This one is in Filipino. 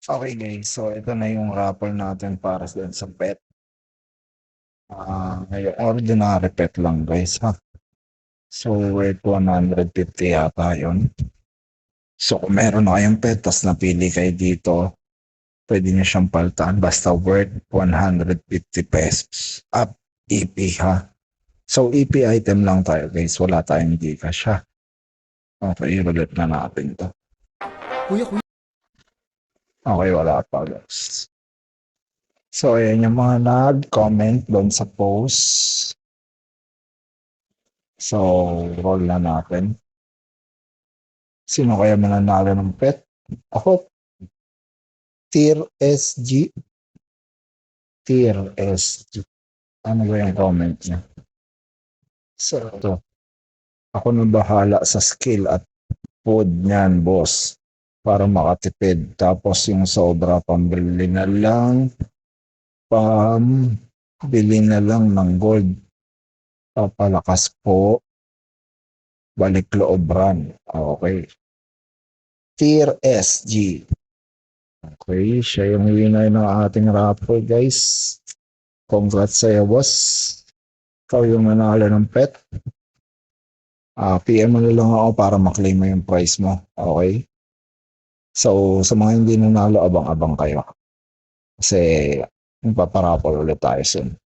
Okay guys, so ito na yung raffle natin para sa pet. Ngayon, ordinary pet lang guys ha. So worth 150 yata yun. So kung meron na kayong pet, tas napili kayo dito, pwede nyo siyang paltaan basta worth 150 pesos. Up, EP ha. So EP item lang tayo guys, wala tayong Gcash ha. Okay, i-roulette na natin to. Kuya. Okay, wala pa guys. So ayan yung mga nag-comment doon sa post. So, roll na natin. Sino kaya mananalo ng pet? Ako, Tier SG. Tier SG. Ano ba yung comment niya? So, ito. Ako na bahala sa skill at food niyan, boss. Para makatipid. Tapos yung sobra, pambili na lang. Pambili na lang ng gold. Papalakas po. Balik loob run. Okay. Tier SG. Okay, siya yung winner ng ating raffle guys. Congrats sa'yo boss. Ikaw yung nanalo ng pet. PM mo na lang ako para maklaim mo yung prize mo. Okay? So, sa mga hindi nanalo, abang-abang kayo. Kasi magpaparaffle ulit tayo soon.